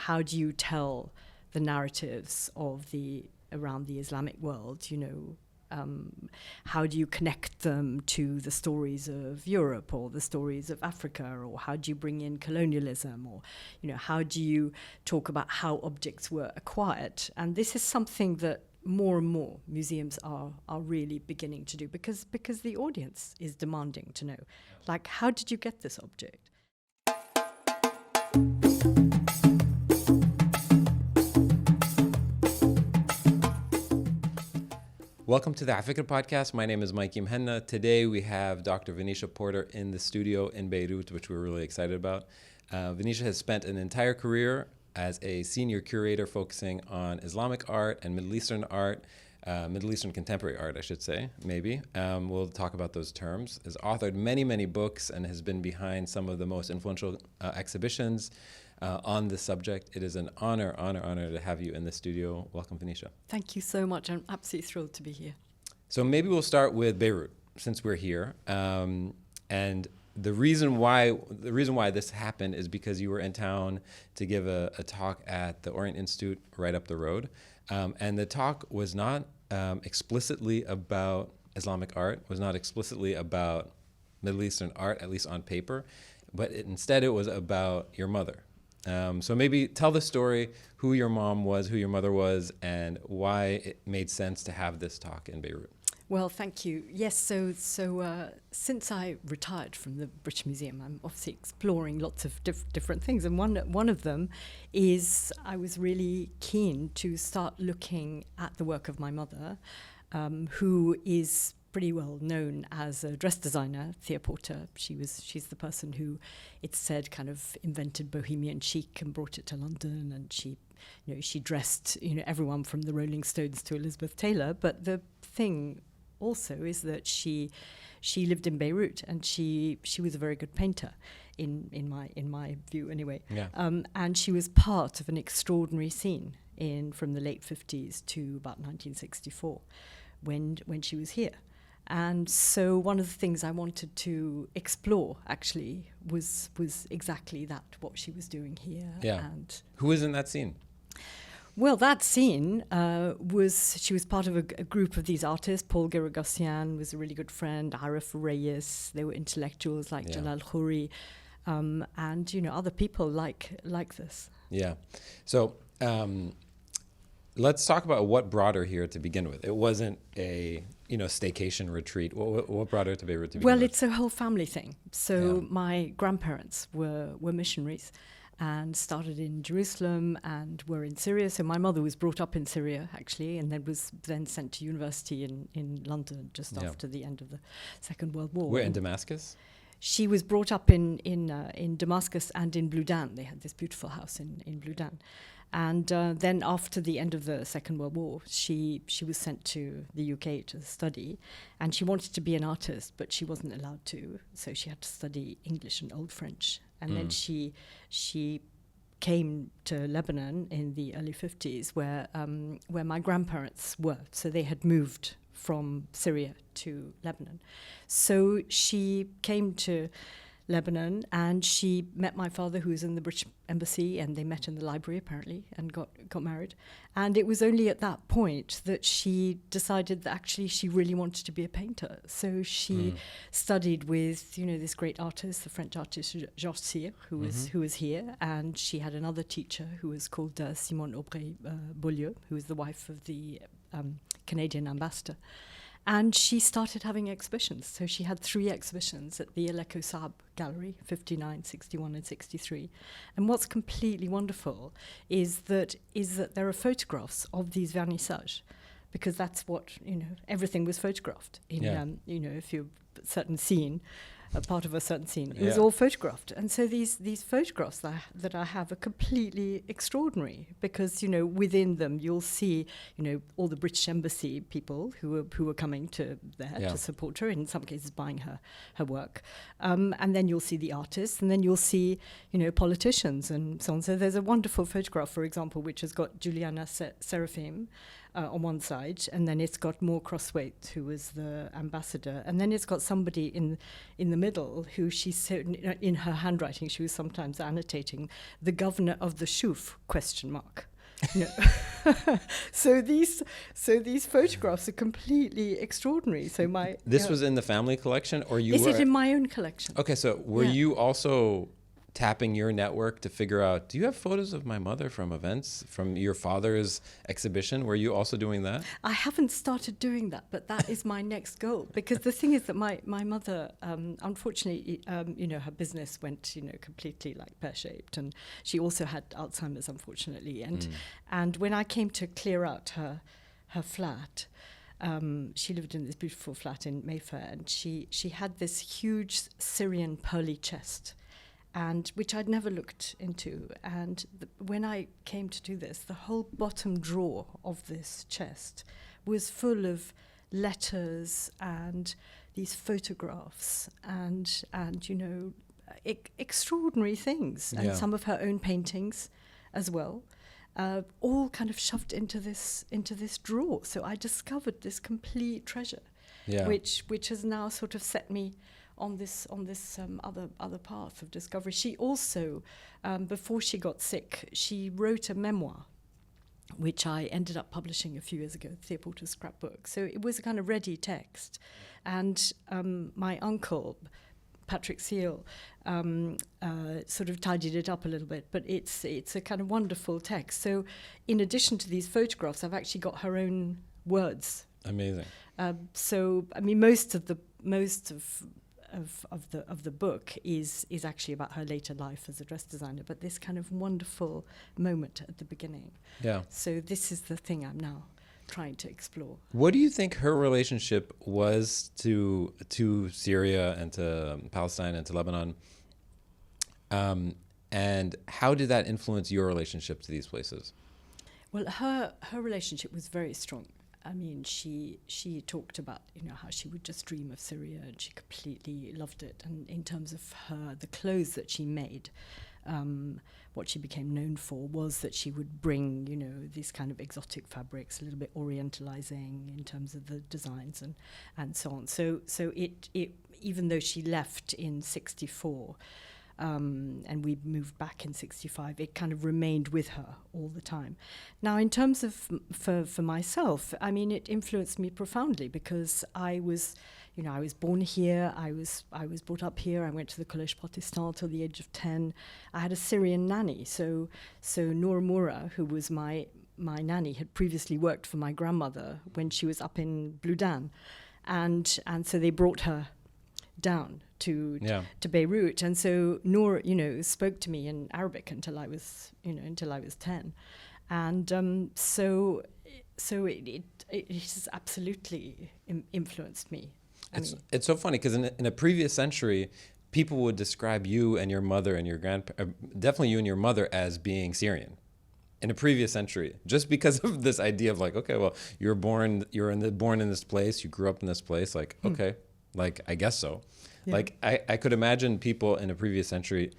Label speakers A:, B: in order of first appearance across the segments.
A: how do you tell the narratives around the Islamic world, how do you connect them to the stories of Europe or the stories of Africa, or how do you bring in colonialism, or how do you talk about how objects were acquired? And this is something that more and more museums are really beginning to do, because the audience is demanding to know, like, how did you get this object?
B: Welcome to the afikra podcast. My name is Mike Mhenna. Today we have Dr. Venetia Porter in the studio in Beirut, which we're really excited about. Venetia has spent an entire career as a senior curator focusing on Islamic art and Middle Eastern art, Middle Eastern contemporary art, I should say, maybe. We'll talk about those terms. Has authored many, many books and has been behind some of the most influential exhibitions on this subject. It is an honor to have you in the studio. Welcome, Venetia.
A: Thank you so much. I'm absolutely thrilled to be here.
B: So maybe we'll start with Beirut, since we're here. And the reason why this happened is because you were in town to give a talk at the Orient Institute right up the road. And the talk was not explicitly about Islamic art, was not explicitly about Middle Eastern art, at least on paper, but instead it was about your mother. So maybe tell the story, who your mom was, who your mother was, and why it made sense to have this talk in Beirut.
A: Well, thank you. Yes, so since I retired from the British Museum, I'm obviously exploring lots of different things. And one of them is I was really keen to start looking at the work of my mother, who is pretty well known as a dress designer, Thea Porter. She's the person who, it's said, kind of invented bohemian chic and brought it to London, and she dressed everyone from the Rolling Stones to Elizabeth Taylor. But the thing also is that she lived in Beirut, and she was a very good painter in my view anyway.
B: Yeah.
A: And she was part of an extraordinary scene from the late 50s to about 1964 when she was here. And so one of the things I wanted to explore actually was exactly that, what she was doing here.
B: Yeah.
A: And
B: who was in that scene?
A: well, that scene she was part of a group of these artists. Paul Giragossian was a really good friend, Arif Reyes. They were intellectuals like Jalal Khouri, and other people like this.
B: Yeah. So let's talk about what brought her here to begin with. It wasn't a staycation retreat. What brought her to Beirut to begin with?
A: Well, it's a whole family thing. So my grandparents were missionaries and started in Jerusalem and were in Syria. So my mother was brought up in Syria, actually, and then was sent to university in London just after the end of the Second World War.
B: Where, in Damascus?
A: She was brought up in Damascus and in Bludan. They had this beautiful house in Bludan. And then after the end of the Second World War, she was sent to the UK to study. And she wanted to be an artist, but she wasn't allowed to. So she had to study English and Old French. And then she came to Lebanon in the early 50s, where my grandparents were. So they had moved from Syria to Lebanon. So she came to Lebanon and she met my father, who was in the British Embassy, and they met in the library apparently and got married. And it was only at that point that she decided that actually she really wanted to be a painter. So she studied with this great artist, the French artist Georges Cyr, who was here, and she had another teacher who was called Simone Aubray-Beaulieu, who was the wife of the Canadian ambassador. And she started having exhibitions. So she had 3 exhibitions at the El Saab Gallery, 59, 61, and 63. And what's completely wonderful is that there are photographs of these vernissages, because that's what, everything was photographed in, if you're a certain scene, a part of a certain scene. It was all photographed. And so these photographs that I have are completely extraordinary, because, within them you'll see, all the British Embassy people who were coming to there to support her, in some cases buying her work. And then you'll see the artists, and then you'll see, politicians and so on. So there's a wonderful photograph, for example, which has got Juliana Seraphim, on one side, and then it's got Moore Crosswaite, who was the ambassador, and then it's got somebody in the middle who she's so, in her handwriting she was sometimes annotating the governor of the Shuf ? You know. so these photographs are completely extraordinary. So
B: this was in the family collection, or you?
A: This is in my own collection.
B: Okay, so were you also tapping your network to figure out, do you have photos of my mother from events, from your father's exhibition? Were you also doing that?
A: I haven't started doing that, but that is my next goal. Because the thing is that my mother, unfortunately, you know, her business went, you know, completely like pear-shaped, and she also had Alzheimer's, unfortunately. And when I came to clear out her flat, she lived in this beautiful flat in Mayfair, and she had this huge Syrian pearly chest, and which I'd never looked into. And when I came to do this, the whole bottom drawer of this chest was full of letters and these photographs and you know, extraordinary things, and some of her own paintings as well, all kind of shoved into this drawer. So I discovered this complete treasure, which has now sort of set me on this other path of discovery. She also, before she got sick, she wrote a memoir, which I ended up publishing a few years ago, Thea Porter's scrapbook. So it was a kind of ready text. And my uncle, Patrick Seal, sort of tidied it up a little bit, but it's a kind of wonderful text. So in addition to these photographs, I've actually got her own words.
B: Amazing.
A: So I mean, most of the book is actually about her later life as a dress designer, but this kind of wonderful moment at the beginning. Yeah. So this is the thing I'm now trying to explore.
B: What do you think her relationship was to Syria and to Palestine and to Lebanon? And how did that influence your relationship to these places?
A: Well, her relationship was very strong. I mean, she talked about, you know, how she would just dream of Syria, and she completely loved it. And in terms of the clothes that she made, what she became known for was that she would bring, you know, these kind of exotic fabrics, a little bit orientalizing in terms of the designs and so on. So it even though she left in 1964, and we moved back in 1965, it kind of remained with her all the time. Now, in terms of for myself, I mean, it influenced me profoundly, because I was born here, I was brought up here, I went to the Collège Protestant till the age of 10. I had a Syrian nanny, so Noor Moura, who was my nanny, had previously worked for my grandmother when she was up in Bludin, and so they brought her down to Beirut, and so Noor, you know, spoke to me in Arabic until I was 10, and so it has absolutely influenced me.
B: It's so funny, because in a previous century, people would describe you and your mother and your definitely you and your mother, as being Syrian. In a previous century, just because of this idea of like, okay, well, you're born in this place, you grew up in this place, like, okay, like, I guess so. Yeah. Like, I could imagine people in a previous century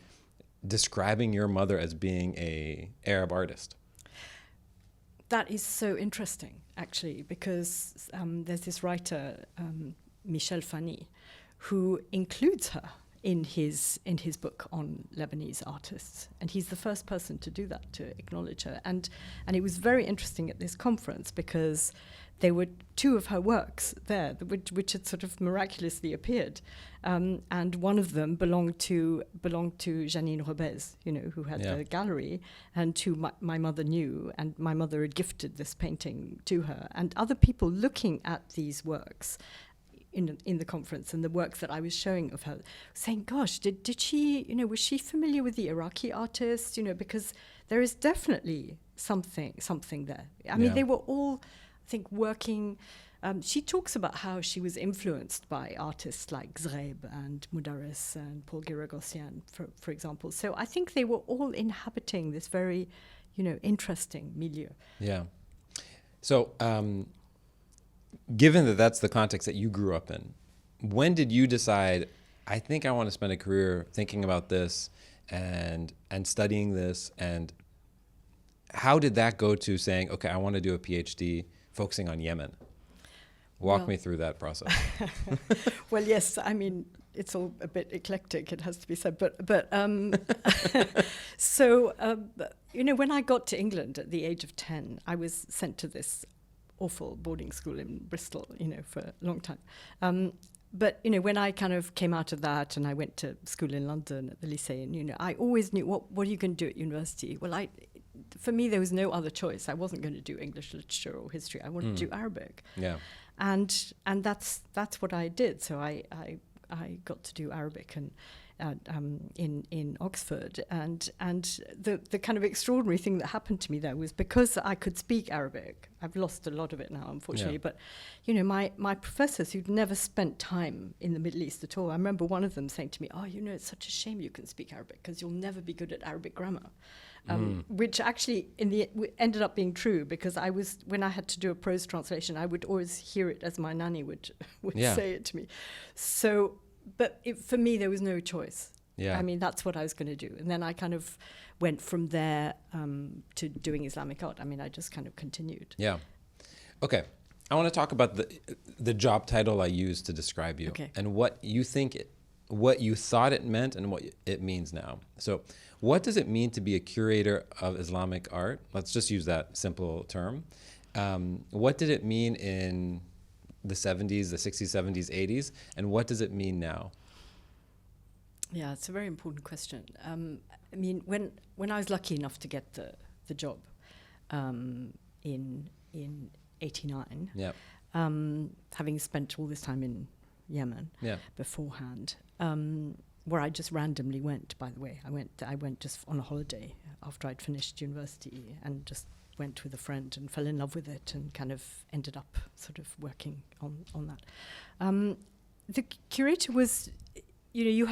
B: describing your mother as being a Arab artist.
A: That is so interesting, actually, because there's this writer, Michel Fanny, who includes her in his book on Lebanese artists, and he's the first person to do that, to acknowledge her. And it was very interesting at this conference, because there were two of her works there, which had sort of miraculously appeared, and one of them belonged to Janine Robez, you know, who had the gallery, and who my mother knew, and my mother had gifted this painting to her. And other people looking at these works in the conference, and the work that I was showing of her, saying, gosh, did she, you know, was she familiar with the Iraqi artists, you know, because there is definitely something there. I mean, they were all, I think, working. She talks about how she was influenced by artists like Zreb and Mudaris and Paul Giragossian, for example. So I think they were all inhabiting this very, you know, interesting milieu. Yeah.
B: So given that that's the context that you grew up in, when did you decide, I think I want to spend a career thinking about this and studying this? And how did that go to saying, okay, I want to do a PhD focusing on Yemen. Walk me through that process.
A: Well, yes, I mean, it's all a bit eclectic, it has to be said. But so, when I got to England at the age of 10, I was sent to this awful boarding school in Bristol, for a long time. But, when I kind of came out of that and I went to school in London at the Lycée, and, I always knew, what are you going to do at university? Well, for me, there was no other choice. I wasn't going to do English literature or history. I wanted to do Arabic.
B: Yeah.
A: And that's what I did. So I got to do Arabic and in Oxford, and the kind of extraordinary thing that happened to me there was because I could speak Arabic. I've lost a lot of it now, unfortunately. But my professors who'd never spent time in the Middle East at all, I remember one of them saying to me, "Oh, it's such a shame you can speak Arabic because you'll never be good at Arabic grammar." Which actually ended up being true, because when I had to do a prose translation, I would always hear it as my nanny would say it to me. So, but for me, there was no choice.
B: Yeah.
A: I mean, that's what I was going to do. And then I kind of went from there to doing Islamic art. I mean, I just kind of continued.
B: Yeah. Okay. I want to talk about the job title I used to describe you, and what you thought it meant and what it means now. So what does it mean to be a curator of Islamic art? Let's just use that simple term. What did it mean in the 70s, the 60s, 70s, 80s? And what does it mean now?
A: Yeah, it's a very important question. I mean, when I was lucky enough to get the job in 89, having spent all this time in Yemen beforehand, where I just randomly went, by the way. I went just on a holiday after I'd finished university, and just went with a friend and fell in love with it, and kind of ended up sort of working on that. The curator was, you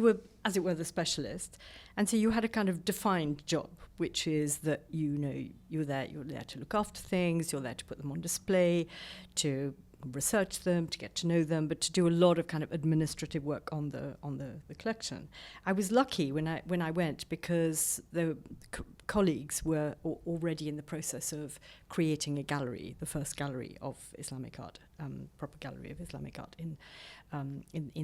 A: were, as it were, the specialist, and so you had a kind of defined job, which is that you're there to look after things, you're there to put them on display, to research them, to get to know them, but to do a lot of kind of administrative work on the collection. I was lucky when I went, because the colleagues were already in the process of creating a gallery, the first gallery of Islamic art, proper gallery of Islamic art in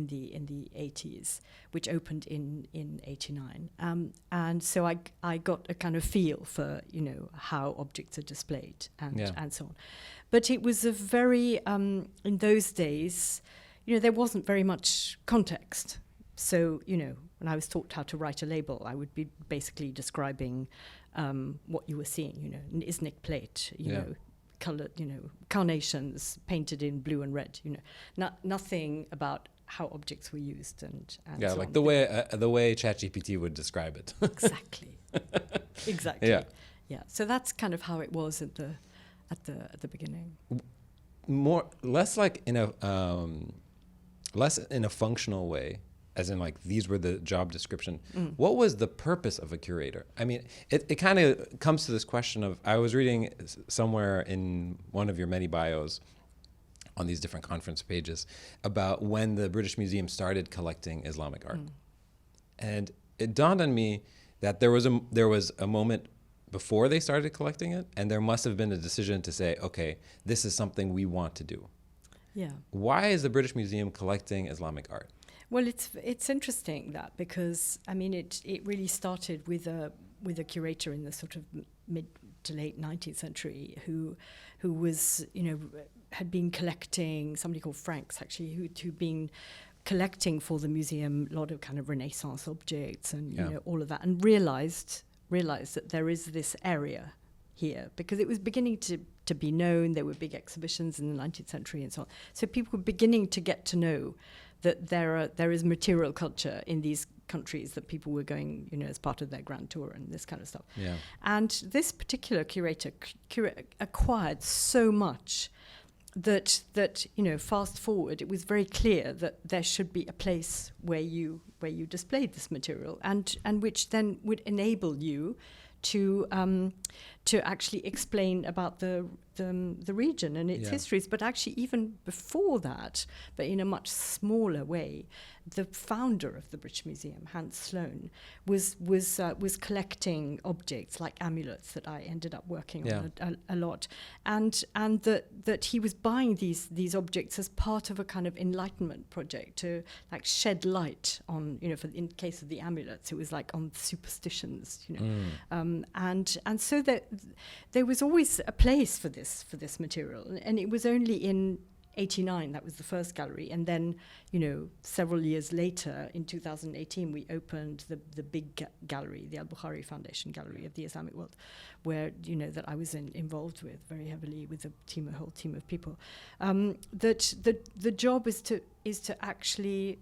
A: the 80s, which opened in 89. And so I got a kind of feel for how objects are displayed and so on. But it was a very, in those days, there wasn't very much context. So, when I was taught how to write a label, I would be basically describing what you were seeing, an Islamic plate, colored, carnations painted in blue and red, nothing about how objects were used and
B: yeah,
A: so
B: like
A: on.
B: the way ChatGPT would describe it.
A: Exactly. Yeah. So that's kind of how it was at the beginning.
B: Less in a functional way, as in like these were the job description. What was the purpose of a curator? I mean, it kind of comes to this question of, I was reading somewhere in one of your many bios on these different conference pages about when the British Museum started collecting Islamic art. And it dawned on me that there was a moment before they started collecting it, and there must have been a decision to say, okay, this is something we want to do.
A: Yeah.
B: Why is the British Museum collecting Islamic art?
A: Well, it's interesting that, because I mean it really started with a curator in the sort of mid to late 19th century who was had been collecting, somebody called Franks actually, who'd been collecting for the museum a lot of kind of Renaissance objects and all of that, and realized that there is this area here, because it was beginning to be known. There were big exhibitions in the 19th century and so on. So people were beginning to get to know that there is material culture in these countries, that people were going, as part of their grand tour and this kind of stuff. Yeah. And this particular curator acquired so much that fast forward, it was very clear that there should be a place where you displayed this material, and which then would enable you to to actually explain about the region and its histories. But actually, even before that, but in a much smaller way, the founder of the British Museum, Hans Sloane, was collecting objects like amulets that I ended up working on a lot, and that he was buying these objects as part of a kind of enlightenment project to like shed light on, in case of the amulets, it was like on superstitions, and so that there was always a place for this material, and it was only in 1989 that was the first gallery, and then several years later in 2018 we opened the big gallery, the Al-Bukhari Foundation Gallery of the Islamic World, where that I was involved with very heavily with a whole team of people. That the job is to actually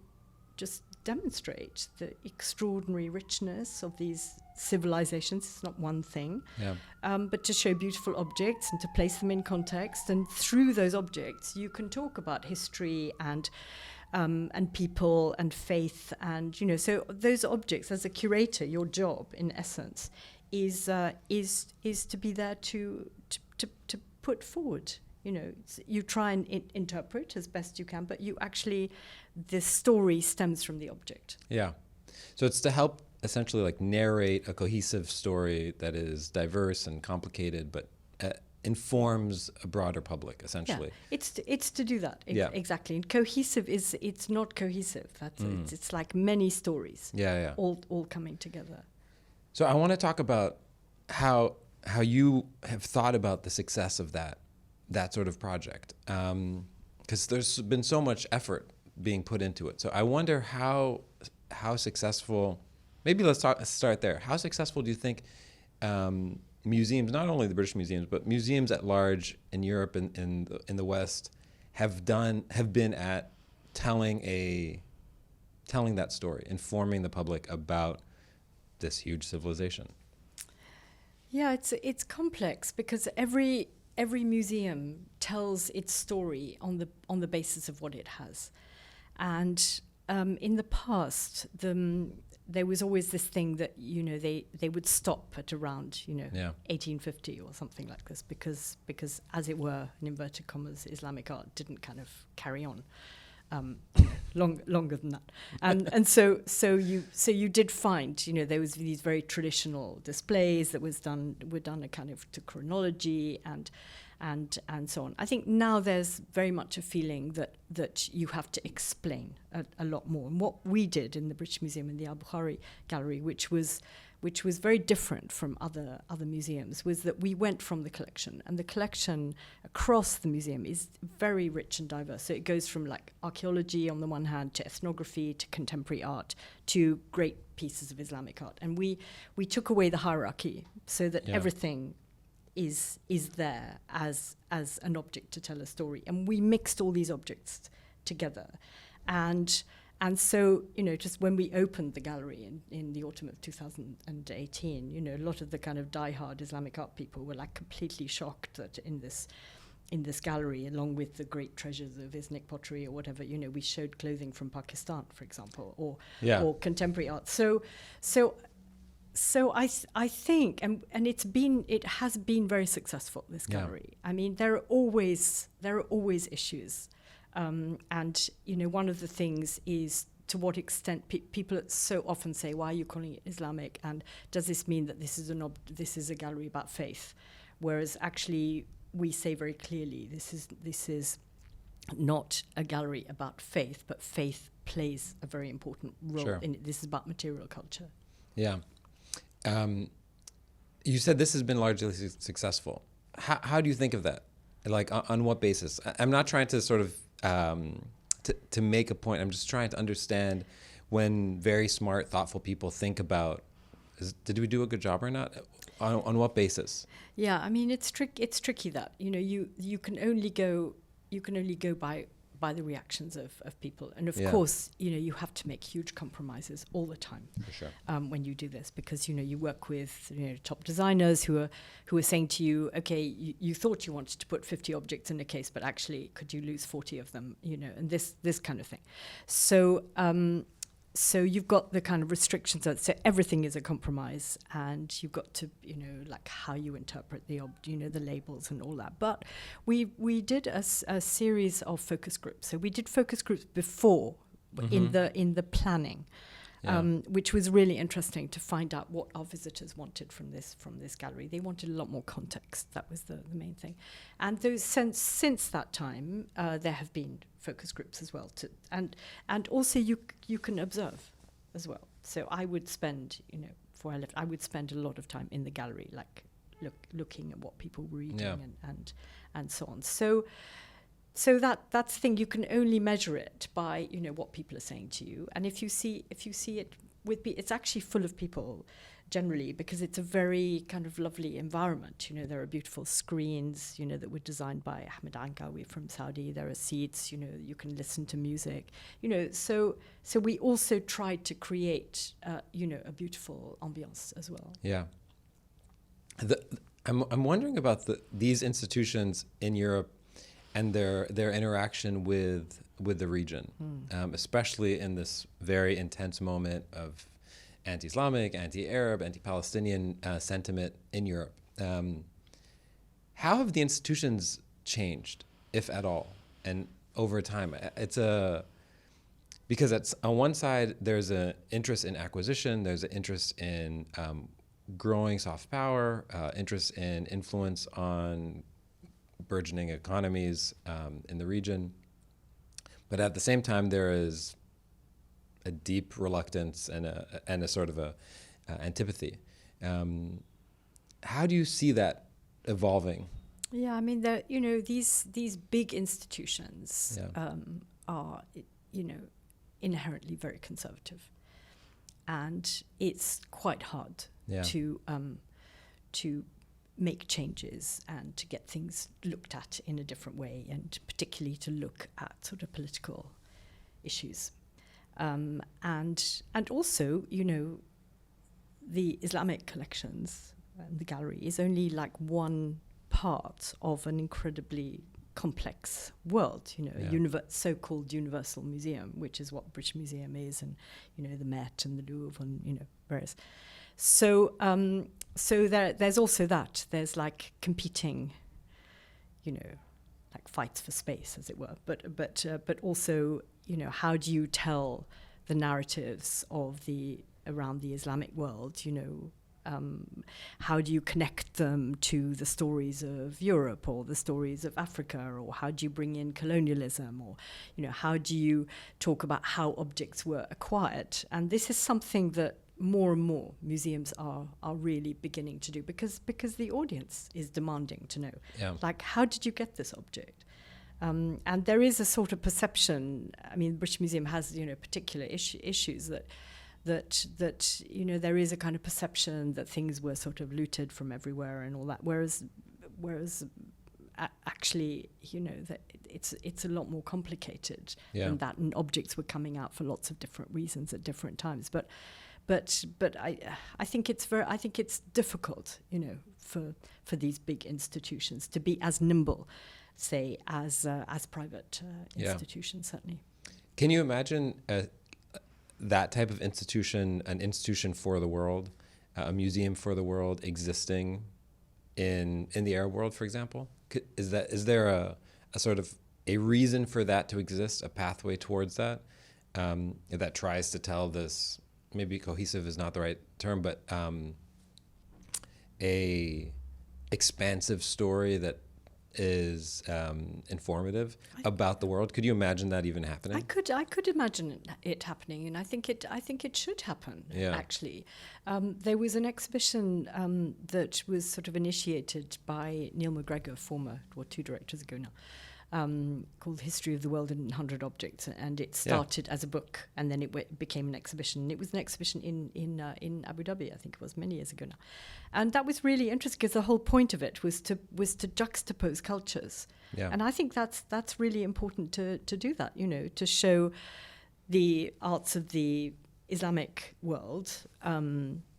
A: just demonstrate the extraordinary richness of these civilizations. It's not one thing, but to show beautiful objects and to place them in context, and through those objects you can talk about history and people and faith, and so those objects, as a curator, your job in essence is to be there to put forward. You try and interpret as best you can, but you actually, the story stems from the object.
B: Yeah. So it's to help essentially like narrate a cohesive story that is diverse and complicated, but informs a broader public, essentially.
A: Yeah. It's to do that. Exactly. And cohesive it's not cohesive. It's like many stories. All coming together.
B: So I want to talk about how you have thought about the success of that sort of project, because there's been so much effort being put into it. So I wonder how successful. Maybe let's start there. How successful do you think museums, not only the British museums, but museums at large in Europe and in the West, have been at telling that story, informing the public about this huge civilization?
A: Yeah, it's complex because every museum tells its story on the basis of what it has, and in the past, there was always this thing that they would stop at around 1850 or something like this, because as it were, in inverted commas, Islamic art didn't kind of carry on longer than that, and so you did find there was these very traditional displays that were done a kind of to chronology and so on. I think now there's very much a feeling that you have to explain a lot more. And what we did in the British Museum in the Al-Bukhari Gallery, which was very different from other museums, was that we went from the collection, and the collection across the museum is very rich and diverse. So it goes from like archaeology on the one hand to ethnography to contemporary art to great pieces of Islamic art. And we took away the hierarchy so that everything is there as an object to tell a story, and we mixed all these objects together, and so just when we opened the gallery in the autumn of 2018, a lot of the kind of diehard Islamic art people were like completely shocked that in this gallery, along with the great treasures of Islamic pottery or whatever, we showed clothing from Pakistan, for example, or contemporary art. So I think, and it has been very successful, this gallery. I mean, there are always issues, and one of the things is to what extent people so often say, why are you calling it Islamic, and does this mean that this is a gallery about faith, whereas actually we say very clearly this is not a gallery about faith, but faith plays a very important role in it. This is about material culture.
B: Yeah. You said this has been largely successful. How do you think of that? Like, on what basis? I'm not trying to sort of to make a point. I'm just trying to understand when very smart, thoughtful people think about, did we do a good job or not? On what basis?
A: Yeah, I mean, it's tricky that you can only go by the reactions of people, and of course you have to make huge compromises all the time.
B: For sure.
A: When you do this, because you work with top designers who are saying to you, okay, you thought you wanted to put 50 objects in a case, but actually could you lose 40 of them, and this kind of thing. So so you've got the kind of restrictions that so everything is a compromise, and you've got to, like how you interpret the the labels and all that. But we did a series of focus groups. So we did focus groups before in the planning. Which was really interesting to find out what our visitors wanted from this gallery. They wanted a lot more context. That was the main thing. And those since that time, there have been focus groups as well. And also you can observe as well. So I would spend, before I left, I would spend a lot of time in the gallery, like looking at what people were reading and so on. So that's the thing. You can only measure it by what people are saying to you, and if you see it it's actually full of people generally, because it's a very kind of lovely environment. There are beautiful screens that were designed by Ahmed Ankawi from Saudi. There are seats. You can listen to music. So we also tried to create a beautiful ambiance as well.
B: Yeah. I'm wondering about these institutions in Europe and their interaction with the region, especially in this very intense moment of anti-Islamic, anti-Arab, anti-Palestinian sentiment in Europe. How have the institutions changed, if at all, and over time? Because on one side there's an interest in acquisition, there's an interest in growing soft power, interest in influence on burgeoning economies in the region. But at the same time, there is a deep reluctance and a sort of antipathy. How do you see that evolving?
A: Yeah, I mean, these big institutions are, inherently very conservative, and it's quite hard to make changes and to get things looked at in a different way, and particularly to look at sort of political issues. And also, the Islamic collections and the gallery is only like one part of an incredibly complex world, so-called universal museum, which is what British Museum is, and, the Met and the Louvre and, various. So there's also that. There's like competing, like fights for space, as it were. But also, how do you tell the narratives around the Islamic world? How do you connect them to the stories of Europe or the stories of Africa, or how do you bring in colonialism, or how do you talk about how objects were acquired? And this is something that more and more museums are really beginning to do, because the audience is demanding to know, like, how did you get this object? And there is a sort of perception. I mean, the British Museum has particular issues that there is a kind of perception that things were sort of looted from everywhere and all that, whereas actually that it's a lot more complicated than that, and objects were coming out for lots of different reasons at different times. But I think it's difficult, for these big institutions to be as nimble, say, as private institutions, certainly.
B: Can you imagine that type of institution, an institution for the world, a museum for the world, existing in the Arab world, for example? Is there a sort of a reason for that to exist, a pathway towards that, that tries to tell this? Maybe cohesive is not the right term, but a expansive story that is informative about the world. Could you imagine that even happening?
A: I could imagine it happening, and I think it should happen. Actually, there was an exhibition that was sort of initiated by Neil McGregor, former 2 directors ago now, called History of the World in 100 Objects, and it started as a book, and then it became an exhibition. It was an exhibition in Abu Dhabi, I think it was, many years ago now, and that was really interesting, because the whole point of it was to juxtapose cultures, and I think that's really important to do that, to show the arts of the Islamic world,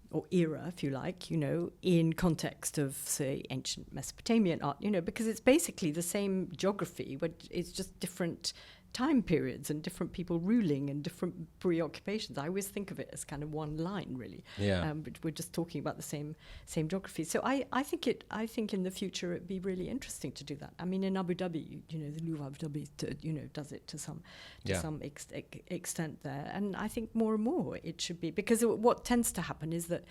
A: or era, if you like, in context of, say, ancient Mesopotamian art, because it's basically the same geography, but it's just different time periods and different people ruling and different preoccupations. I always think of it as kind of one line, really.
B: Yeah.
A: But we're just talking about the same geography. So I think in the future it'd be really interesting to do that. I mean, in Abu Dhabi, the Louvre Abu Dhabi, does it to some extent there, and I think more and more it should be, because what tends to happen is that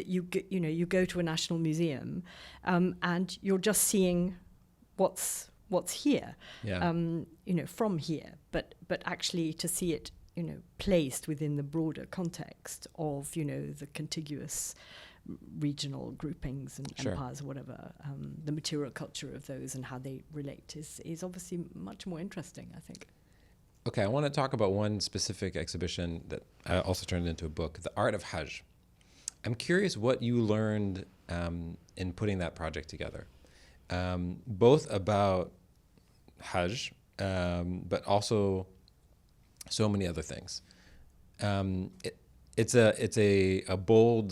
A: you go to a national museum, and you're just seeing what's here, from here, but actually to see it, placed within the broader context of, the contiguous regional groupings and empires or whatever, the material culture of those and how they relate is obviously much more interesting, I think.
B: Okay, I want to talk about one specific exhibition that I also turned into a book, The Art of Hajj. I'm curious what you learned in putting that project together, both about Hajj, but also so many other things. It's a bold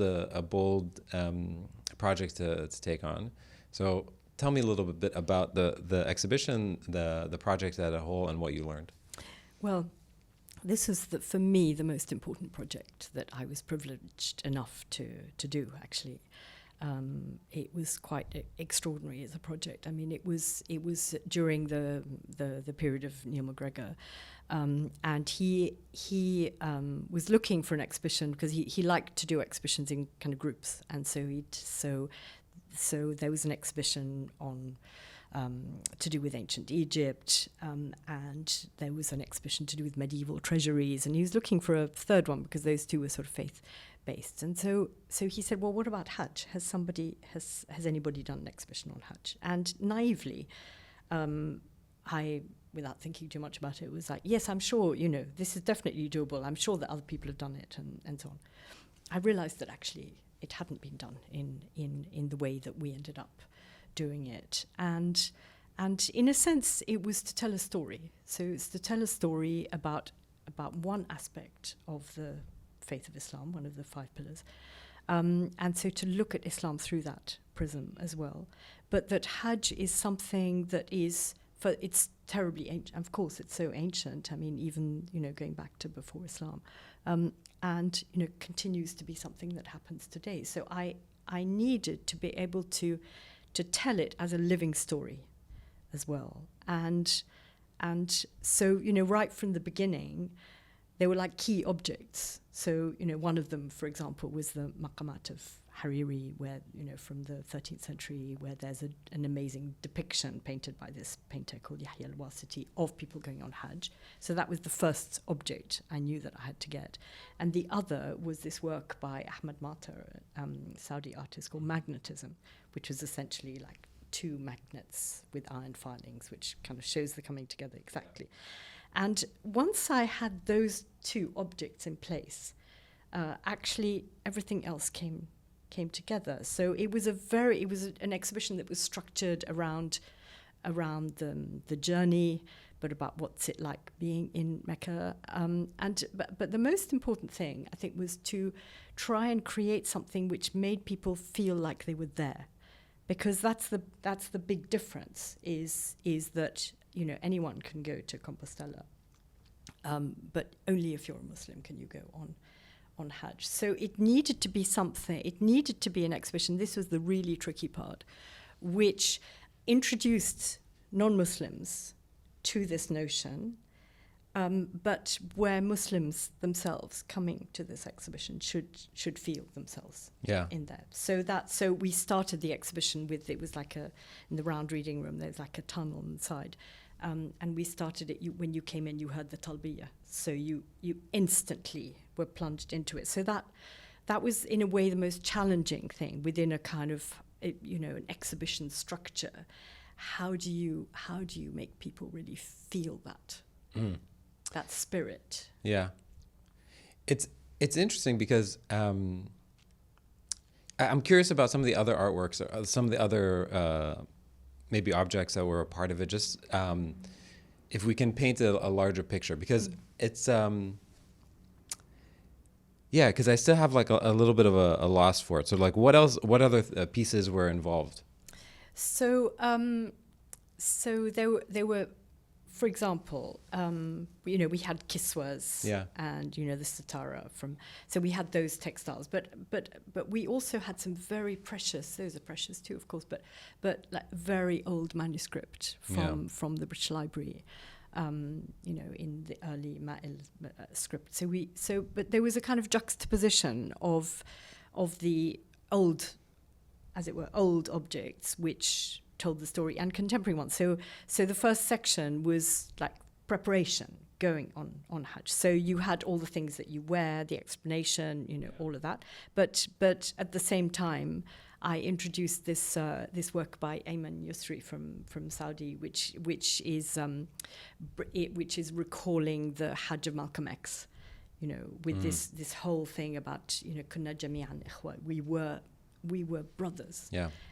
B: project to take on. So tell me a little bit about the exhibition, the project as a whole, and what you learned.
A: Well, this is, for me, the most important project that I was privileged enough to do, actually. It was quite extraordinary as a project. I mean, it was during the period of Neil MacGregor, and he was looking for an exhibition because he liked to do exhibitions in kind of groups, and so there was an exhibition on to do with ancient Egypt, and there was an exhibition to do with medieval treasuries, and he was looking for a third one because those two were sort of faith-based. And so he said, well, what about Hajj? Has anybody done an exhibition on Hajj? And naively, I, without thinking too much about it, was like, yes, I'm sure, this is definitely doable. I'm sure that other people have done it, and so on. I realized that actually it hadn't been done in the way that we ended up doing it, and in a sense it was to tell a story. So it's to tell a story about one aspect of the faith of Islam, one of the 5 pillars, and so to look at Islam through that prism as well. But that Hajj is something that is, it's terribly ancient. Of course, it's so ancient. I mean, even going back to before Islam, and continues to be something that happens today. So I needed to be able to tell it as a living story as well. And so, right from the beginning, they were like key objects. So, one of them, for example, was the maqamat of Hariri, where, from the 13th century, where there's an amazing depiction painted by this painter called Yahya al-Wasiti of people going on Hajj. So that was the first object I knew that I had to get. And the other was this work by Ahmad Matar, Saudi artist, called Magnetism, which was essentially like 2 magnets with iron filings, which kind of shows the coming together exactly. And once I had those 2 objects in place, actually everything else came together. So it was an exhibition that was structured around the journey, but about what's it like being in Mecca. But the most important thing, I think, was to try and create something which made people feel like they were there, because that's the big difference. Is that anyone can go to Compostela, but only if you're a Muslim can you go on Hajj. So it needed to be something. It needed to be an exhibition. This was the really tricky part, which introduced non-Muslims to this notion, but where Muslims themselves coming to this exhibition should feel themselves in there. So we started the exhibition with, it was like in the round reading room, there's like a tunnel on the side, and we started it. When you came in, you heard the talbiyah, so you instantly were plunged into it. So that was in a way the most challenging thing within a kind of an exhibition structure. How do you make people really feel that spirit? Yeah,
B: it's interesting because I'm curious about some of the other artworks, or some of the other maybe objects that were a part of it. Just if we can paint a larger picture, because it's because I still have like a little bit of a loss for it. So like, what other pieces were involved?
A: So there were for example, we had kiswas and the sitara so we had those textiles, but we also had some very precious. Those are precious too, of course, but like very old manuscript from the British Library. In the early Ma'il script. But there was a kind of juxtaposition of the old, as it were, old objects which told the story and contemporary ones. So the first section was like preparation going on Hajj. So you had all the things that you wear, the explanation, all of that. But at the same time, I introduced this work by Ayman Yusri from Saudi, which is recalling the Hajj of Malcolm X, with this whole thing about kunna jami'an ikhwa, we were brothers,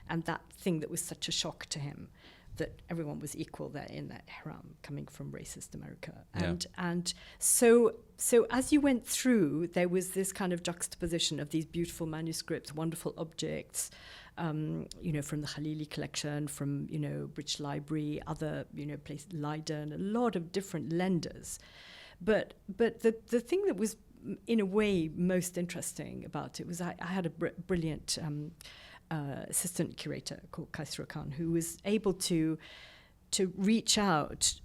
A: and that thing that was such a shock to him, that everyone was equal there in that ihram, coming from racist America. And so as you went through, there was this kind of juxtaposition of these beautiful manuscripts, wonderful objects, from the Khalili collection, from, British Library, other, places, Leiden, a lot of different lenders. But the thing that was, in a way, most interesting about it was I had a brilliant assistant curator called Kaisra Khan, who was able to reach out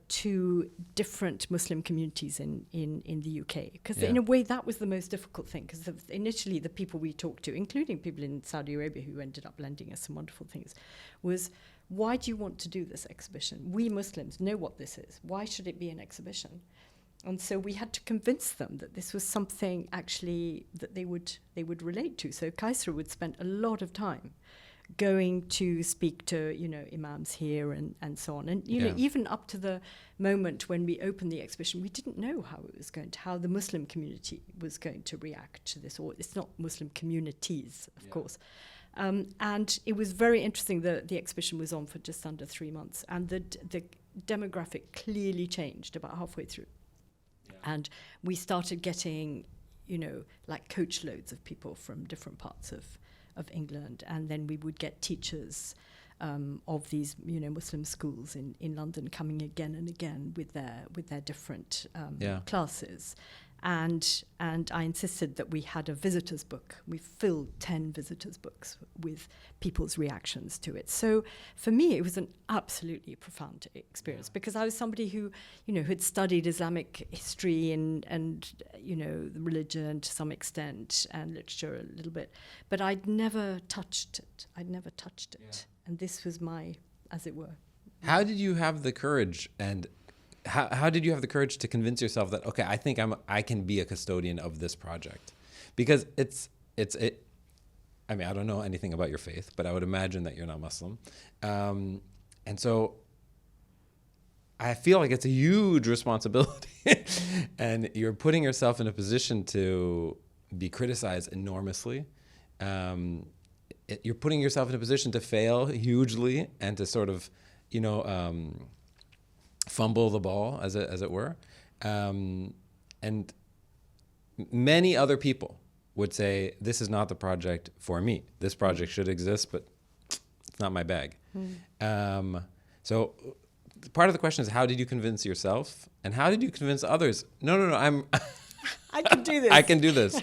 A: to different Muslim communities in the UK, because in a way that was the most difficult thing, because initially the people we talked to, including people in Saudi Arabia who ended up lending us some wonderful things, was, why do you want to do this exhibition? We Muslims know what this is. Why should it be an exhibition? And so we had to convince them that this was something actually that they would relate to. So Kaisra would spend a lot of time going to speak to imams here and so on, and even up to the moment when we opened the exhibition, we didn't know how the Muslim community was going to react to this, or it's not Muslim communities, of course. And it was very interesting. The exhibition was on for just under 3 months, and the demographic clearly changed about halfway through. And we started getting, like coach loads of people from different parts of England. And then we would get teachers of these, Muslim schools in London coming again and again with their different classes. And I insisted that we had a visitors book. We filled 10 visitors books with people's reactions to it. So for me, it was an absolutely profound experience, because I was somebody who, had studied Islamic history and religion to some extent, and literature a little bit, but I'd never touched it. And this was my, as it were.
B: How did you have the courage How did you have the courage to convince yourself that, okay, I think I can be a custodian of this project? Because I mean, I don't know anything about your faith, but I would imagine that you're not Muslim. And so I feel like it's a huge responsibility and you're putting yourself in a position to be criticized enormously. You're putting yourself in a position to fail hugely and to sort of, fumble the ball, as it were. And many other people would say, this is not the project for me. This project should exist, but it's not my bag. So part of the question is, how did you convince yourself? And how did you convince others? No,
A: I can do this.
B: I can do this.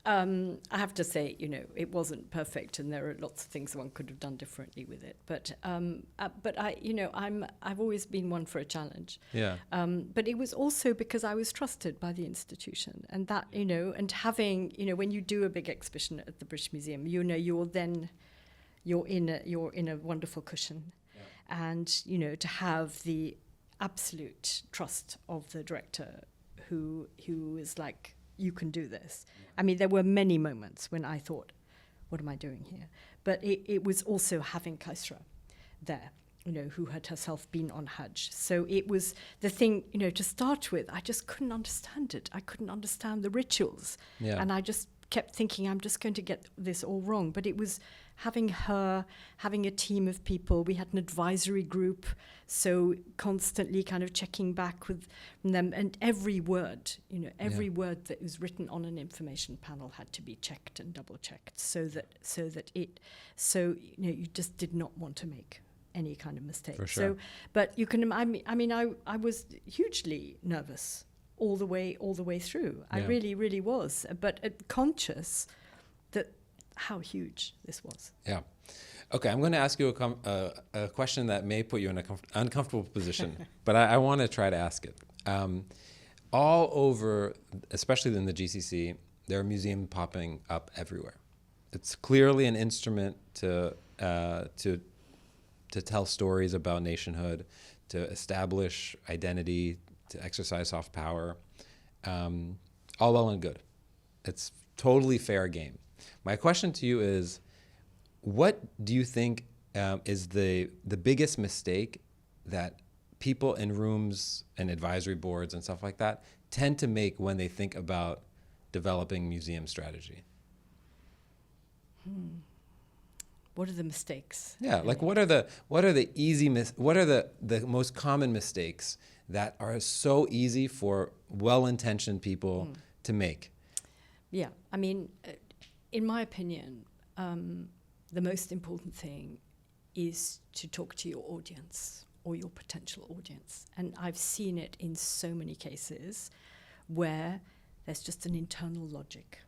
A: I have to say, it wasn't perfect, and there are lots of things one could have done differently with it. But I've always been one for a challenge.
B: Yeah.
A: But it was also because I was trusted by the institution, and that, and having, when you do a big exhibition at the British Museum, you're in a wonderful cushion, and to have the absolute trust of the director, who is like, you can do this. I mean, there were many moments when I thought, what am I doing here? But it was also having Kaisra there, who had herself been on Hajj. So it was the thing, to start with, I just couldn't understand it. I couldn't understand the rituals. Yeah. And I just kept thinking, I'm just going to get this all wrong. But it was having her, having a team of people. We had an advisory group, so constantly kind of checking back with them. And every word, word that was written on an information panel had to be checked and double checked, so that you just did not want to make any kind of mistake.
B: For sure.
A: So, but you can, I was hugely nervous all the way through. I
B: Yeah.
A: really was, but conscious that how huge this was.
B: Yeah. Okay, I'm going to ask you a question that may put you in an uncomfortable position, but I want to try to ask it. All over, especially in the GCC, there are museums popping up everywhere. It's clearly an instrument to tell stories about nationhood, to establish identity, to exercise soft power. All well and good. It's totally fair game. My question to you is, what do you think is the biggest mistake that people in rooms and advisory boards and stuff like that tend to make when they think about developing museum strategy?
A: What are the mistakes?
B: Yeah, like what are the most common mistakes that are so easy for well-intentioned people to make?
A: Yeah, I mean, in my opinion, the most important thing is to talk to your audience or your potential audience. And I've seen it in so many cases where there's just an internal logic.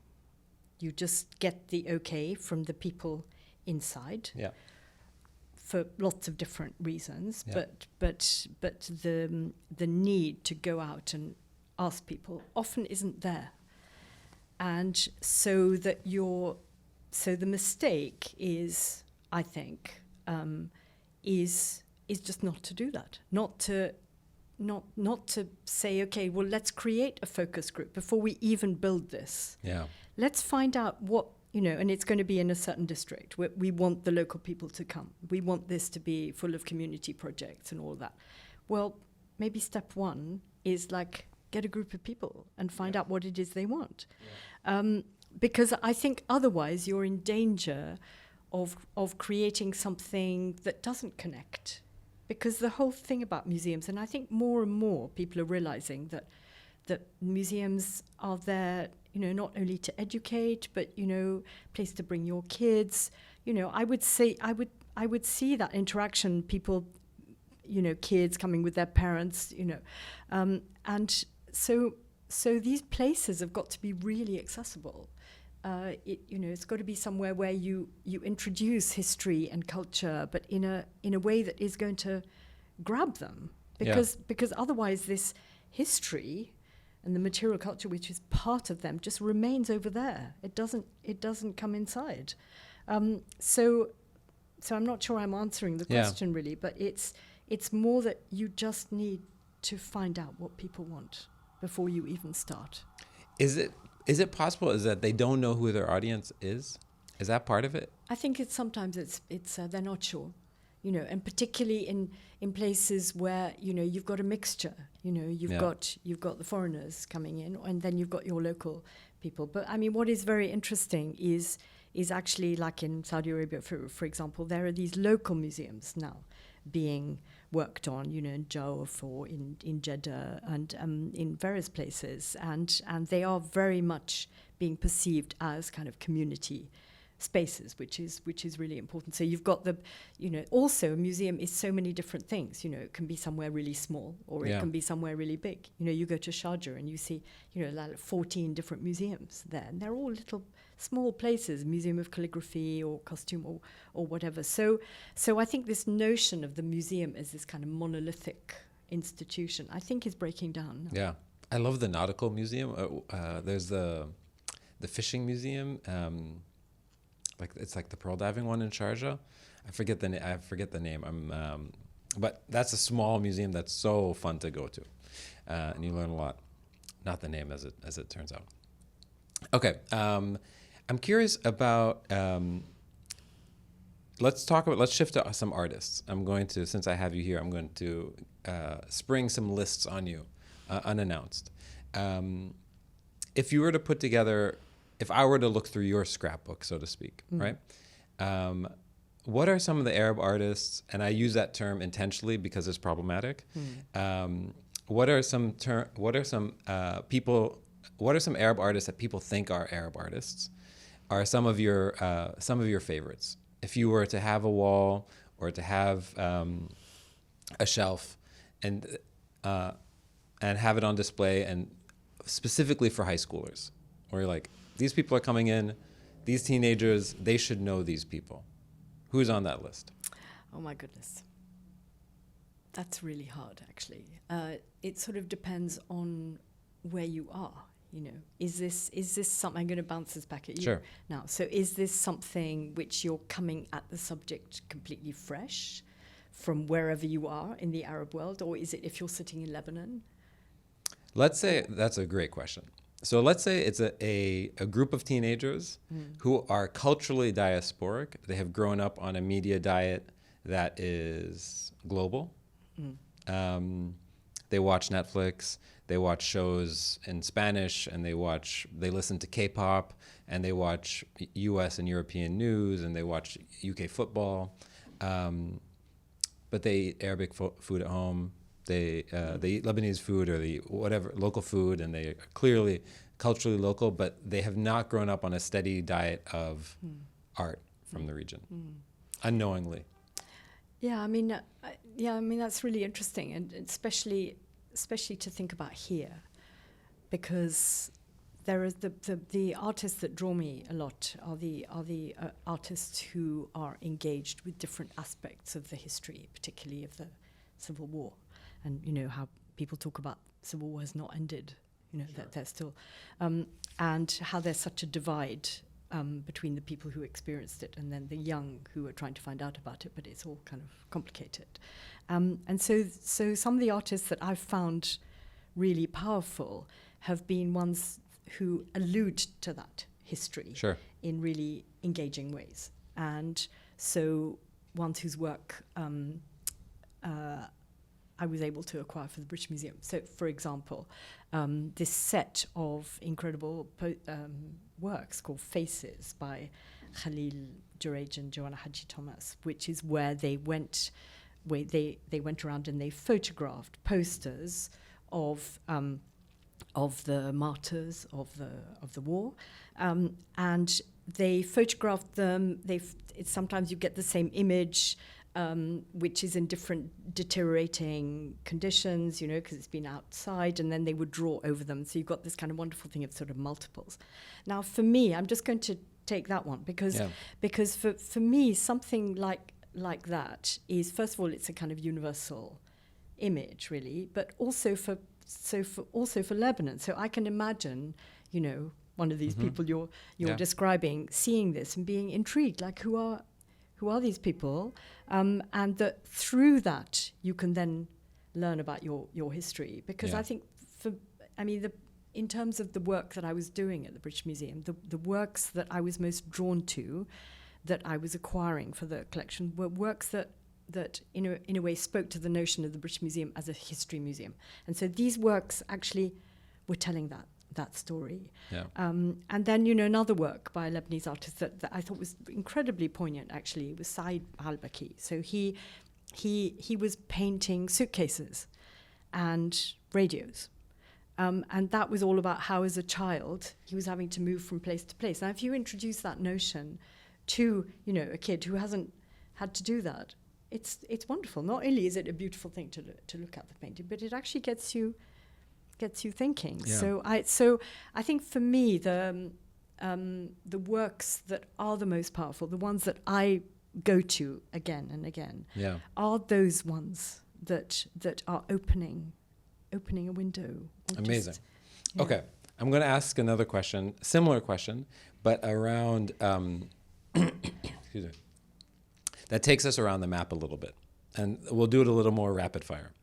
A: You just get the okay from the people inside.
B: Yeah.
A: For lots of different reasons,
B: Yeah.
A: but the need to go out and ask people often isn't there, and so the mistake is, I think, is just not to do that, not to say, okay, well, let's create a focus group before we even build this.
B: Yeah.
A: Let's find out what. And it's going to be in a certain district where we want the local people to come. We want this to be full of community projects and all that. Well, maybe step one is like get a group of people and find out what it is they want. Yeah. Because I think otherwise you're in danger of creating something that doesn't connect. Because the whole thing about museums, and I think more and more people are realizing that museums are there, not only to educate, but, place to bring your kids. I would say I would see that interaction, people, kids coming with their parents, and so these places have got to be really accessible. It's got to be somewhere where you introduce history and culture, but in a way that is going to grab them, because otherwise this history and the material culture, which is part of them, just remains over there. It doesn't come inside. So I'm not sure I'm answering the question really, but it's more that you just need to find out what people want before you even start.
B: Is it possible is that they don't know who their audience is? Is that part of it?
A: I think sometimes they're not sure. And particularly in places where, you've got a mixture, you've got the foreigners coming in, and then you've got your local people. But I mean, what is very interesting is actually, like in Saudi Arabia, for example, there are these local museums now being worked on, in Jawf or in Jeddah and in various places, and they are very much being perceived as kind of community spaces, which is really important. So you've got also a museum is so many different things. It can be somewhere really small, or it can be somewhere really big. You go to Sharjah and you see, like 14 different museums there, and they're all little small places, Museum of Calligraphy or Costume or whatever. So I think this notion of the museum as this kind of monolithic institution, I think, is breaking down now.
B: Yeah, I love the nautical museum. There's the fishing museum. It's like the pearl diving one in Sharjah. I forget the name. But that's a small museum that's so fun to go to, and you learn a lot. Not the name as it turns out. Okay, I'm curious about. Let's shift to some artists. I'm going to, since I have you here, I'm going to spring some lists on you, unannounced. If you were to put together. If I were to look through your scrapbook, so to speak, right? What are some of the Arab artists, and I use that term intentionally because it's problematic. What are some Arab artists that people think are Arab artists? Are some of your favorites? If you were to have a wall or to have a shelf and have it on display, and specifically for high schoolers, where you're like, these people are coming in, these teenagers, they should know these people. Who's on that list?
A: Oh my goodness. That's really hard, actually. It sort of depends on where you are. You know, is this something? I'm going to bounce this back at you
B: Sure.
A: now. So, is this something which you're coming at the subject completely fresh from wherever you are in the Arab world, or is it if you're sitting in Lebanon?
B: Let's say that's a great question. So let's say it's a group of teenagers who are culturally diasporic. They have grown up on a media diet that is global. They watch Netflix, they watch shows in Spanish, and they listen to K-pop, and they watch US and European news, and they watch UK football. But they eat Arabic food at home. They eat Lebanese food or whatever local food, and they are clearly culturally local, but they have not grown up on a steady diet of art from the region, unknowingly.
A: Yeah, I mean, that's really interesting, and especially to think about here, because there is the artists that draw me a lot are the artists who are engaged with different aspects of the history, particularly of the Civil War, and you know how people talk about Civil War has not ended, you know, sure. that they're still, and how there's such a divide between the people who experienced it and then the young who are trying to find out about it, but it's all kind of complicated. And so some of the artists that I've found really powerful have been ones who allude to that history
B: Sure.
A: in really engaging ways. And so ones whose work I was able to acquire for the British Museum. So, for example, this set of incredible works called Faces by Khalil Juraj and Joanna Haji Thomas, which is where they went around and they photographed posters of the martyrs of the war, and they photographed them. Sometimes you get the same image, which is in different deteriorating conditions, you know, because it's been outside, and then they would draw over them. So you've got this kind of wonderful thing of sort of multiples. Now, for me, I'm just going to take that one because for me, something like that is, first of all, it's a kind of universal image, really, but also for Lebanon. So I can imagine, you know, one of these people you're describing, seeing this and being intrigued, like who are these people, and that through that you can then learn about your history. Because I think in terms of the work that I was doing at the British Museum, the works that I was most drawn to, that I was acquiring for the collection, were works that in a way spoke to the notion of the British Museum as a history museum. And so these works actually were telling that story.
B: Yeah.
A: And then, you know, another work by a Lebanese artist that I thought was incredibly poignant, actually, was Saeed al-Baki. So he was painting suitcases and radios. And that was all about how, as a child, he was having to move from place to place. Now, if you introduce that notion to, you know, a kid who hasn't had to do that, it's wonderful. Not only is it a beautiful thing to look at the painting, but it actually gets you thinking. Yeah. So I think for me the works that are the most powerful, the ones that I go to again and again, are those ones that are opening a window.
B: Amazing. Okay, I'm going to ask another question, similar question, but around excuse me, that takes us around the map a little bit, and we'll do it a little more rapid fire.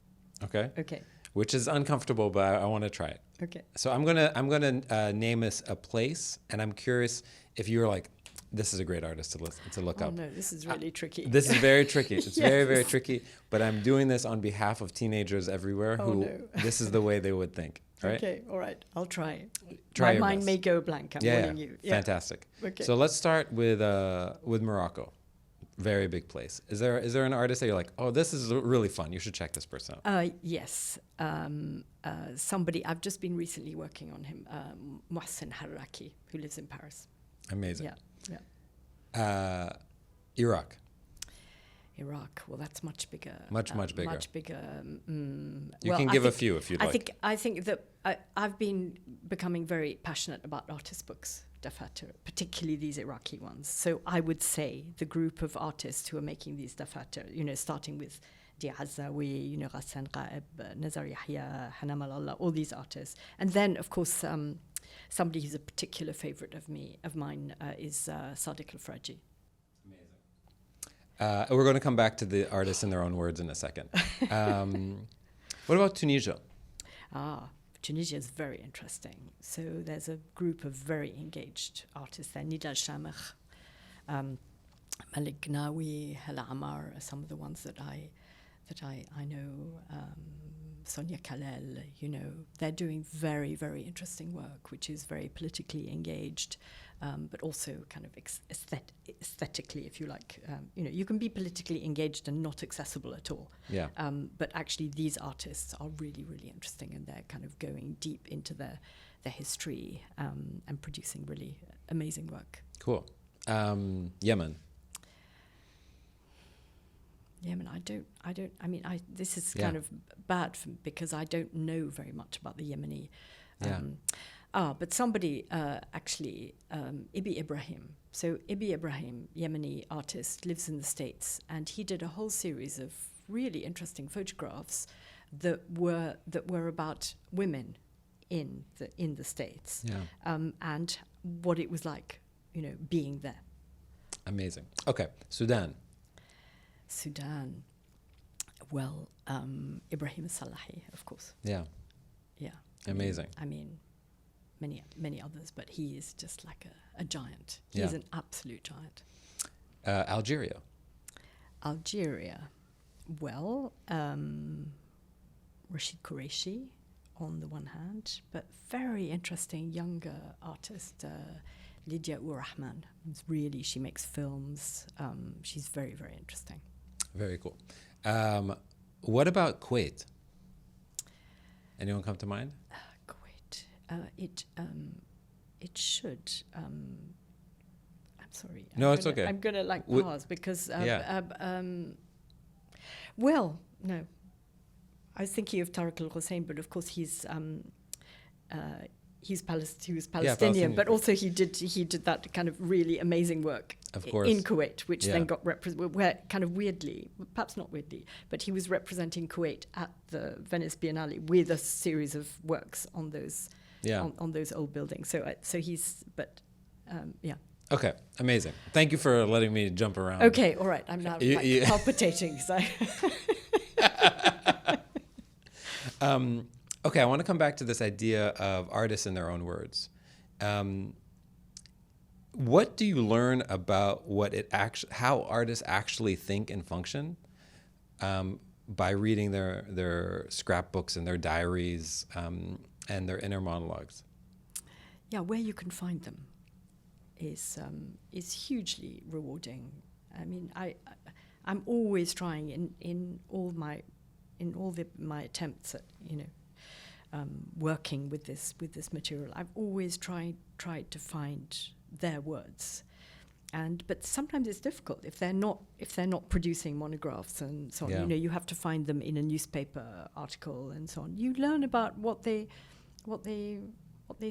B: Okay. Which is uncomfortable, but I want to try it.
A: Okay.
B: So I'm gonna name us a place, and I'm curious if you're like, this is a great artist to look up.
A: Oh no, this is really tricky.
B: This is very tricky. It's very, very tricky. But I'm doing this on behalf of teenagers everywhere who this is the way they would think. Right?
A: Okay, all right. I'll try.
B: My
A: mind
B: best.
A: may go blank. I'm warning you. Yeah.
B: Fantastic.
A: Okay.
B: So let's start with Morocco. Very big place. Is there an artist that you're like, oh, this is really fun, you should check this person out?
A: Yes. Somebody, I've just been recently working on him, Mohsen Harraki, who lives in Paris.
B: Amazing.
A: Yeah.
B: Iraq.
A: Iraq. Well, that's much bigger.
B: Much bigger.
A: Much bigger.
B: You can give a few if you'd like.
A: I think that I've been becoming very passionate about artist books, dafatar, particularly these Iraqi ones. So I would say the group of artists who are making these dafatar, starting with Di Azawi, Ghassan Qaib, Nazar Yahya, Hana Malala, all these artists. And then, of course, somebody who's a particular favorite of mine is Sadiq al-Faraji.
B: We're going to come back to the artists in their own words in a second. What about Tunisia?
A: Tunisia is very interesting. So there's a group of very engaged artists there. Nida al-Shamikh, Malik Gnawi, Hala Amar are some of the ones that I know. Sonia Kalel, they're doing very, very interesting work, which is very politically engaged, but also kind of aesthetically, if you like. You can be politically engaged and not accessible at all.
B: Yeah.
A: But actually, these artists are really, really interesting, and they're kind of going deep into their history and producing really amazing work.
B: Cool. Yemen.
A: Yemen, this is kind of bad because I don't know very much about the Yemeni. But somebody actually, Ibi Ibrahim. So Ibi Ibrahim, Yemeni artist, lives in the States, and he did a whole series of really interesting photographs that were about women in the States, and what it was like, being there.
B: Amazing. Okay, Sudan.
A: Well, Ibrahim Salahi, of course.
B: Yeah. Amazing.
A: Many others, but he is just like a giant. He's an absolute giant.
B: Algeria.
A: Well, Rashid Qureshi on the one hand, but very interesting younger artist, Lydia Urrahman. She makes films. She's very, very interesting.
B: Very cool. What about Kuwait? Anyone come to mind?
A: Kuwait. It should. I'm sorry.
B: It's okay.
A: I'm gonna pause because. Well, no. I was thinking of Tariq al-Hussein, but of course he was Palestinian, but also he did that kind of really amazing work in Kuwait, which then got where kind of weirdly, perhaps not weirdly, but he was representing Kuwait at the Venice Biennale with a series of works on those on those old buildings. So he's
B: Okay, amazing. Thank you for letting me jump around.
A: Okay, all right. I'm now palpitating. So.
B: Okay, I want to come back to this idea of artists in their own words. What do you learn about how artists actually think and function by reading their scrapbooks and their diaries and their inner monologues?
A: Yeah, where you can find them is hugely rewarding. I'm always trying in all my attempts at working with this material. I've always tried to find their words, but sometimes it's difficult if they're not producing monographs and so on. You have to find them in a newspaper article and so on. You learn about what they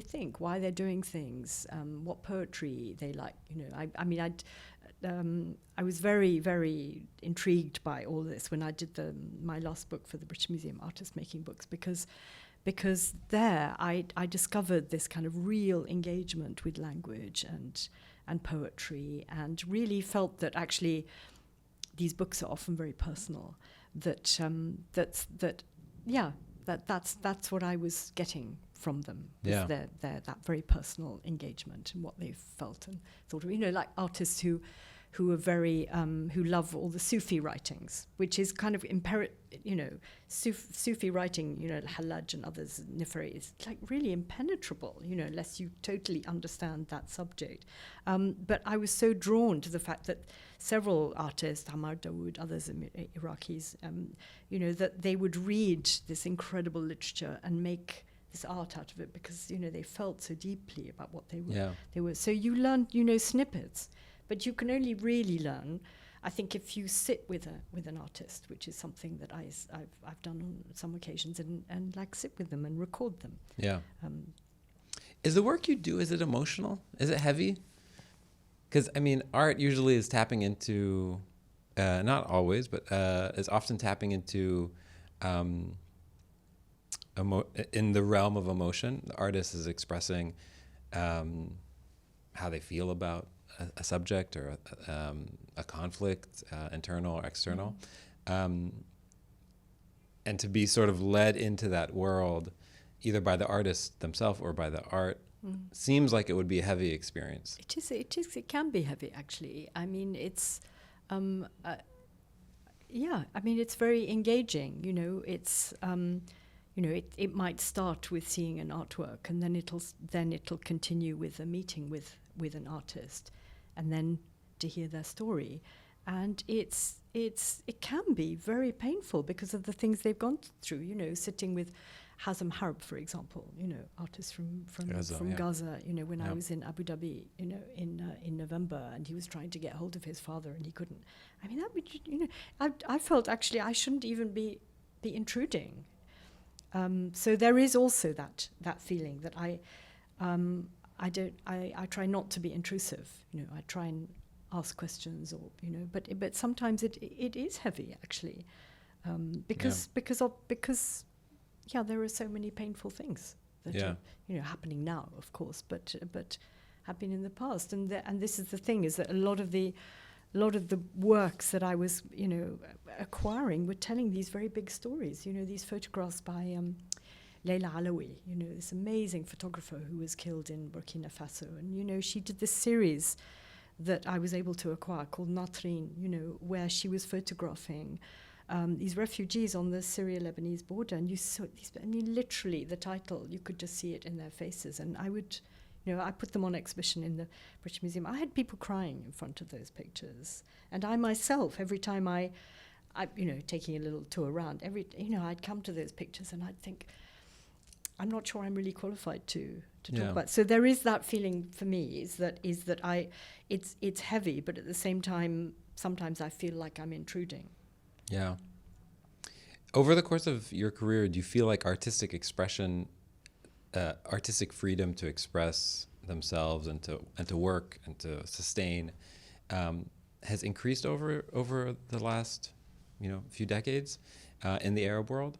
A: think, why they're doing things, what poetry they like. I was very, very intrigued by all this when I did my last book for the British Museum, Artists Making Books, because there I discovered this kind of real engagement with language and poetry, and really felt that actually these books are often very personal. That's what I was getting from them.
B: Yeah.
A: That very personal engagement and what they felt and thought of. Like artists who are very who love all the Sufi writings, which is kind of Sufi writing, Al-Hallaj and others, Nifri, is like really impenetrable, unless you totally understand that subject. But I was so drawn to the fact that several artists, Hamar Dawood, others Iraqis, that they would read this incredible literature and make this art out of it because, they felt so deeply about what they were. So you learn, snippets. But you can only really learn I think if you sit with an artist, which is something that I've done on some occasions, and like sit with them and record them.
B: Yeah. Is the work you do, is it emotional? Is it heavy? Because, I mean, art usually is tapping into, not always, but is often tapping into, in the realm of emotion. The artist is expressing how they feel about a subject or a conflict, internal or external. And to be sort of led into that world, either by the artist themselves or by the art, seems like it would be a heavy experience.
A: It can be heavy, actually. I mean, it's, it's very engaging, you know. It's, it might start with seeing an artwork, and then it'll continue with a meeting with an artist, and then to hear their story. And it can be very painful because of the things they've gone through, you know, sitting with Hazem Harb, for example, you know, artist from Gaza, you know, when I was in Abu Dhabi, you know, in November, and he was trying to get hold of his father and he couldn't. I mean, that would, you know, I felt actually I shouldn't even be intruding. So there is also that feeling that I try not to be intrusive, you know. I try and ask questions, or, you know, but sometimes it is heavy, actually, because there are so many painful things that are, you know, happening now, of course, but have been in the past. And this is the thing, is that a lot of the works that I was, you know, acquiring were telling these very big stories. You know, these photographs by Leila Alawi, you know, this amazing photographer who was killed in Burkina Faso. And, you know, she did this series that I was able to acquire called Natrin, you know, where she was photographing these refugees on the Syria-Lebanese border. And you saw these, I mean, literally the title, you could just see it in their faces. And I would, you know, I put them on exhibition in the British Museum. I had people crying in front of those pictures. And I myself, every time I you know, taking a little tour around, you know, I'd come to those pictures and I'd think, I'm not sure I'm really qualified to talk about. So there is that feeling for me, is that it's heavy, but at the same time, sometimes I feel like I'm intruding.
B: Yeah. Over the course of your career, do you feel like artistic expression, artistic freedom to express themselves and to work and to sustain, has increased over the last, you know, few decades in the Arab world?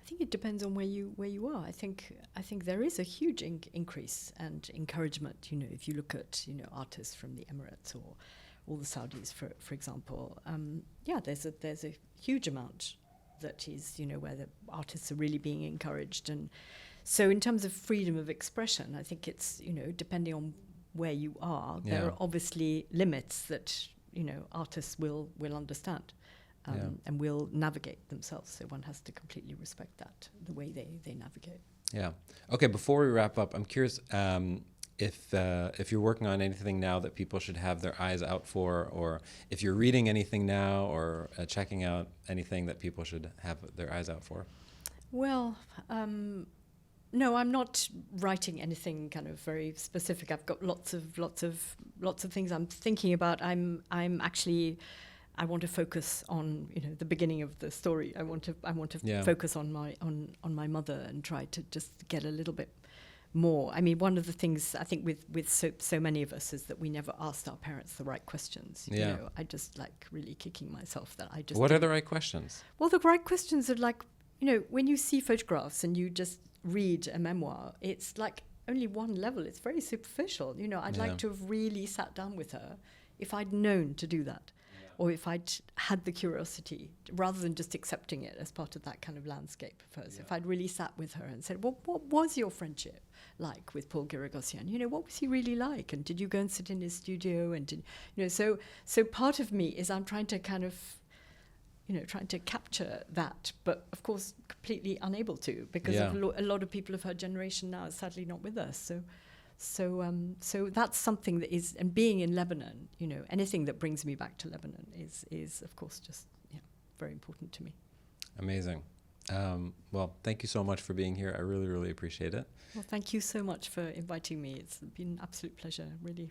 A: I think it depends on where you are. I think there is a huge increase and encouragement. You know, if you look at, you know, artists from the Emirates or all the Saudis, for example, there's a huge amount that is, you know, where the artists are really being encouraged. And so in terms of freedom of expression, I think it's, you know, depending on where you are, there are obviously limits that, you know, artists will understand. And will navigate themselves. So one has to completely respect that, the way they navigate. Yeah.
B: Okay, before we wrap up, I'm curious if you're working on anything now that people should have their eyes out for, or if you're reading anything now or checking out anything that people should have their eyes out for.
A: Well, no, I'm not writing anything kind of very specific. I've got lots of things I'm thinking about. I'm actually, I want to focus on, you know, the beginning of the story. I want to focus on my mother and try to just get a little bit more. I mean, one of the things I think with so many of us is that we never asked our parents the right questions. You know, I just like really kicking myself that I just.
B: What are the right questions?
A: Well, the right questions are like, you know, when you see photographs and you just read a memoir, it's like only one level. It's very superficial. You know, I'd like to have really sat down with her if I'd known to do that. Or if I'd had the curiosity, rather than just accepting it as part of that kind of landscape of hers. If I'd really sat with her and said, well, what was your friendship like with Paul Giragossian? You know, what was he really like? And did you go and sit in his studio? And did, you know, so part of me is I'm trying to kind of, you know, trying to capture that, but of course completely unable to, because a lot of people of her generation now are sadly not with us. So that's something that is, and being in Lebanon, you know, anything that brings me back to Lebanon is of course just very important to me.
B: Amazing. Well, thank you so much for being here. I really, really appreciate it.
A: Well, thank you so much for inviting me. It's been an absolute pleasure, really.